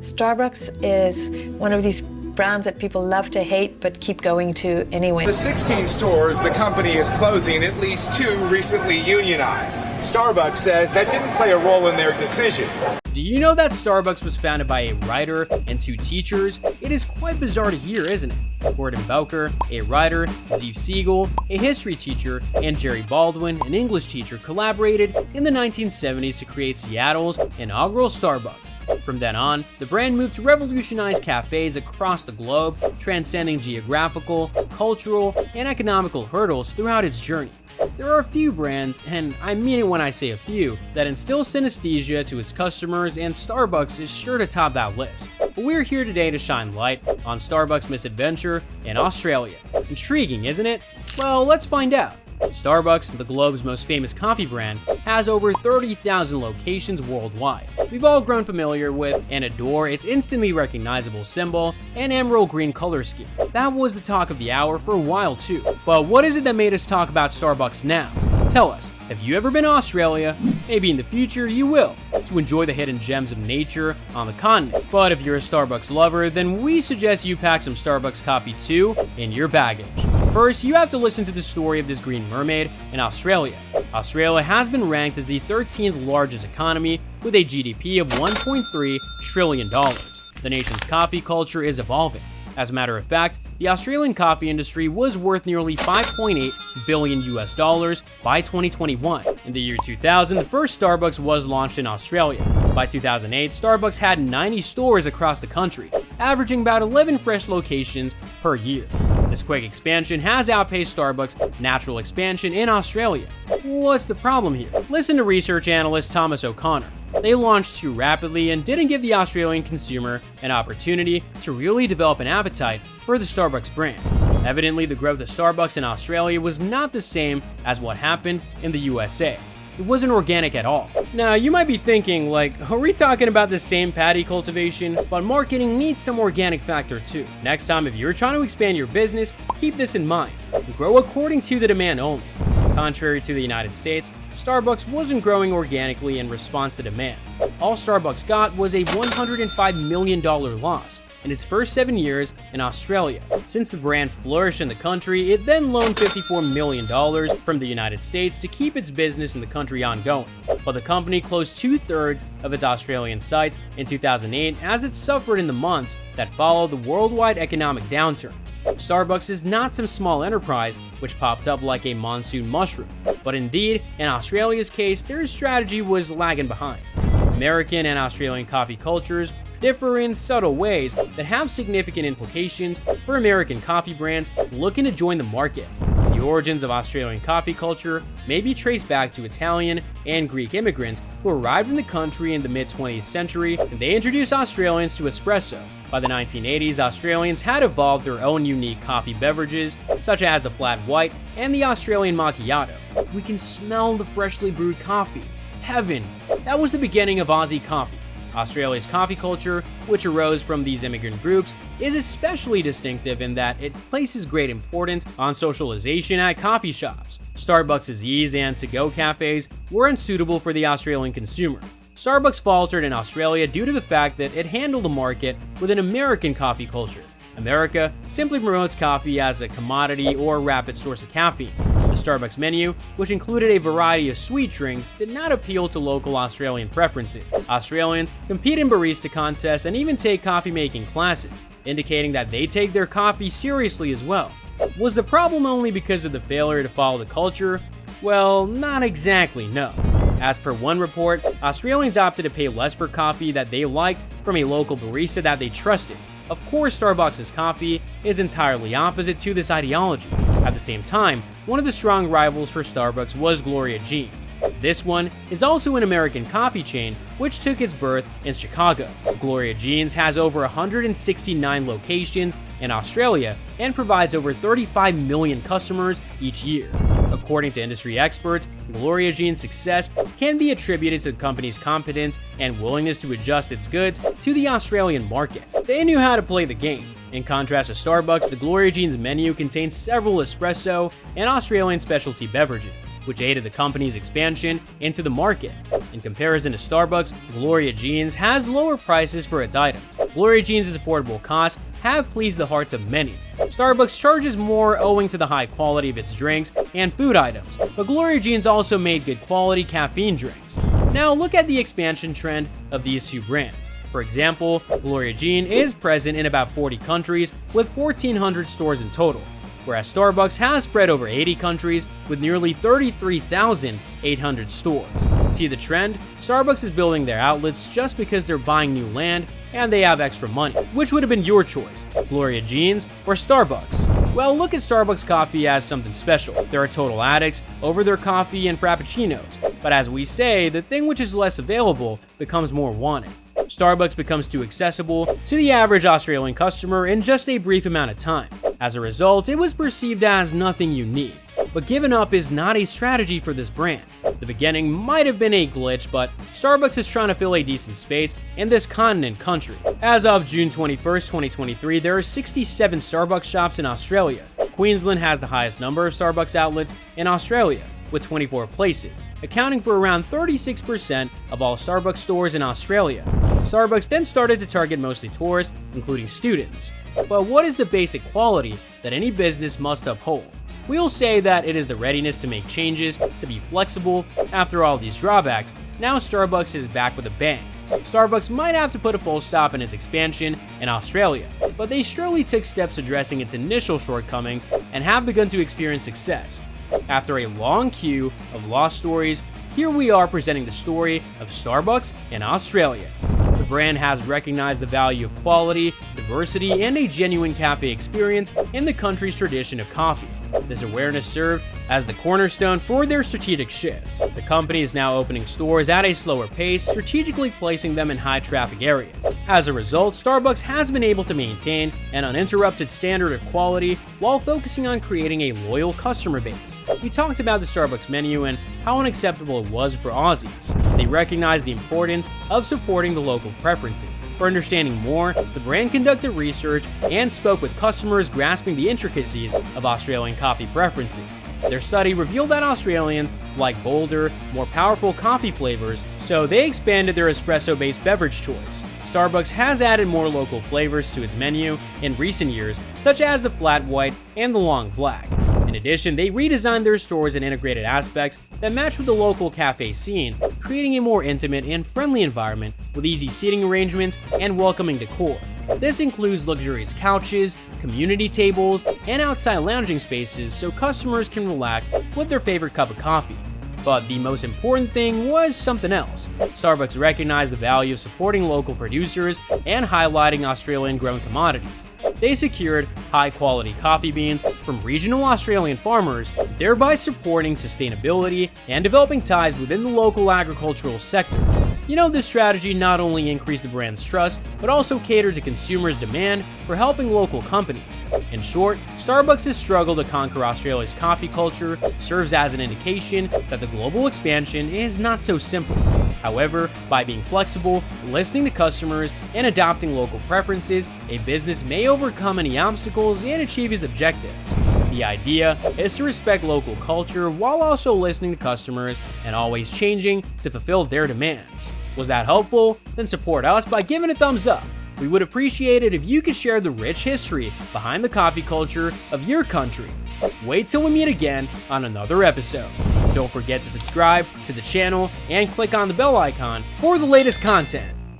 Starbucks is one of these brands that people love to hate but keep going to anyway. The 16 stores the company is closing, at least 2 recently unionized. Starbucks says that didn't play a role in their decision. Do you know that Starbucks was founded by a writer and 2 teachers? It is quite bizarre to hear, isn't it? Gordon Belker, a writer, Steve Siegel, a history teacher, and Jerry Baldwin, an English teacher, collaborated in the 1970s to create Seattle's inaugural Starbucks. From then on, the brand moved to revolutionize cafes across the globe, transcending geographical, cultural, and economical hurdles throughout its journey. There are a few brands, and I mean it when I say a few, that instill synesthesia to its customers, and Starbucks is sure to top that list. But we're here today to shine light on Starbucks' misadventure in Australia. Intriguing, isn't it? Well, let's find out. Starbucks, the globe's most famous coffee brand, has over 30,000 locations worldwide. We've all grown familiar with and adore its instantly recognizable symbol and emerald green color scheme. That was the talk of the hour for a while too. But what is it that made us talk about Starbucks now? Tell us, have you ever been to Australia? Maybe in the future you will, to enjoy the hidden gems of nature on the continent. But if you're a Starbucks lover, then we suggest you pack some Starbucks coffee too in your baggage. First, you have to listen to the story of this green mermaid in Australia. Australia has been ranked as the 13th largest economy with a GDP of $1.3 trillion. The nation's coffee culture is evolving. As a matter of fact, the Australian coffee industry was worth nearly $5.8 billion by 2021. In the year 2000, the first Starbucks was launched in Australia. By 2008, Starbucks had 90 stores across the country, averaging about 11 fresh locations per year. This quick expansion has outpaced Starbucks' natural expansion in Australia. What's the problem here? Listen to research analyst Thomas O'Connor. They launched too rapidly and didn't give the Australian consumer an opportunity to really develop an appetite for the Starbucks brand. Evidently, the growth of Starbucks in Australia was not the same as what happened in the USA. It wasn't organic at all. Now, you might be thinking, like, are we talking about the same patty cultivation? But marketing needs some organic factor too. Next time, if you're trying to expand your business, keep this in mind. Grow according to the demand only. Contrary to the United States, Starbucks wasn't growing organically in response to demand. All Starbucks got was a $105 million loss in its first 7 years in Australia. Since the brand flourished in the country, it then loaned $54 million from the United States to keep its business in the country ongoing. But the company closed 2/3 of its Australian sites in 2008 as it suffered in the months that followed the worldwide economic downturn. Starbucks is not some small enterprise which popped up like a monsoon mushroom, but indeed, in Australia's case, their strategy was lagging behind. American and Australian coffee cultures differ in subtle ways that have significant implications for American coffee brands looking to join the market. The origins of Australian coffee culture may be traced back to Italian and Greek immigrants who arrived in the country in the mid-20th century, and they introduced Australians to espresso. By the 1980s, Australians had evolved their own unique coffee beverages, such as the flat white and the Australian macchiato. We can smell the freshly brewed coffee. Heaven! That was the beginning of Aussie coffee. Australia's coffee culture, which arose from these immigrant groups, is especially distinctive in that it places great importance on socialization at coffee shops. Starbucks' ease and to-go cafes were unsuitable for the Australian consumer. Starbucks faltered in Australia due to the fact that it handled the market with an American coffee culture. America simply promotes coffee as a commodity or rapid source of caffeine. The Starbucks menu, which included a variety of sweet drinks, did not appeal to local Australian preferences. Australians compete in barista contests and even take coffee-making classes, indicating that they take their coffee seriously as well. Was the problem only because of the failure to follow the culture? Well, not exactly, no. As per one report, Australians opted to pay less for coffee that they liked from a local barista that they trusted. Of course, Starbucks' coffee is entirely opposite to this ideology. At the same time, one of the strong rivals for Starbucks was Gloria Jean's. This one is also an American coffee chain which took its birth in Chicago. Gloria Jean's has over 169 locations in Australia and provides over 35 million customers each year. According to industry experts, Gloria Jean's success can be attributed to the company's competence and willingness to adjust its goods to the Australian market. They knew how to play the game. In contrast to Starbucks, the Gloria Jean's menu contains several espresso and Australian specialty beverages. which aided the company's expansion into the market. In comparison to Starbucks, Gloria Jean's has lower prices for its items. Gloria Jean's affordable costs have pleased the hearts of many. Starbucks charges more owing to the high quality of its drinks and food items, but Gloria Jean's also made good quality caffeine drinks. Now look at the expansion trend of these two brands. For example, Gloria Jean is present in about 40 countries with 1,400 stores in total, whereas Starbucks has spread over 80 countries with nearly 33,800 stores. See the trend? Starbucks is building their outlets just because they're buying new land and they have extra money. Which would have been your choice, Gloria Jean's or Starbucks? Well, look at Starbucks coffee as something special. There are total addicts over their coffee and frappuccinos, but as we say, the thing which is less available becomes more wanted. Starbucks becomes too accessible to the average Australian customer in just a brief amount of time. As a result, it was perceived as nothing unique. But giving up is not a strategy for this brand. The beginning might have been a glitch, but Starbucks is trying to fill a decent space in this continent country. As of June 21st, 2023, there are 67 Starbucks shops in Australia. Queensland has the highest number of Starbucks outlets in Australia, with 24 places, accounting for around 36% of all Starbucks stores in Australia. Starbucks then started to target mostly tourists, including students. But what is the basic quality that any business must uphold? We'll say that it is the readiness to make changes, to be flexible. After all these drawbacks, now Starbucks is back with a bang. Starbucks might have to put a full stop in its expansion in Australia, but they surely took steps addressing its initial shortcomings and have begun to experience success. After a long queue of lost stories, here we are presenting the story of Starbucks in Australia. The brand has recognized the value of quality, diversity, and a genuine cafe experience in the country's tradition of coffee. This awareness served as the cornerstone for their strategic shift. The company is now opening stores at a slower pace, strategically placing them in high-traffic areas. As a result, Starbucks has been able to maintain an uninterrupted standard of quality while focusing on creating a loyal customer base. We talked about the Starbucks menu and how unacceptable it was for Aussies. They recognized the importance of supporting the local preferences. For understanding more, the brand conducted research and spoke with customers grasping the intricacies of Australian coffee preferences. Their study revealed that Australians like bolder, more powerful coffee flavors, so they expanded their espresso-based beverage choice. Starbucks has added more local flavors to its menu in recent years, such as the flat white and the long black. In addition, they redesigned their stores and integrated aspects that match with the local cafe scene, creating a more intimate and friendly environment with easy seating arrangements and welcoming decor. This includes luxurious couches, community tables, and outside lounging spaces so customers can relax with their favorite cup of coffee. But the most important thing was something else. Starbucks recognized the value of supporting local producers and highlighting Australian-grown commodities. They secured high-quality coffee beans from regional Australian farmers, thereby supporting sustainability and developing ties within the local agricultural sector. You know, this strategy not only increased the brand's trust, but also catered to consumers' demand for helping local companies. In short, Starbucks' struggle to conquer Australia's coffee culture serves as an indication that the global expansion is not so simple. However, by being flexible, listening to customers, and adopting local preferences, a business may overcome any obstacles and achieve its objectives. The idea is to respect local culture while also listening to customers and always changing to fulfill their demands. Was that helpful? Then support us by giving a thumbs up. We would appreciate it if you could share the rich history behind the coffee culture of your country. Wait till we meet again on another episode. Don't forget to subscribe to the channel and click on the bell icon for the latest content.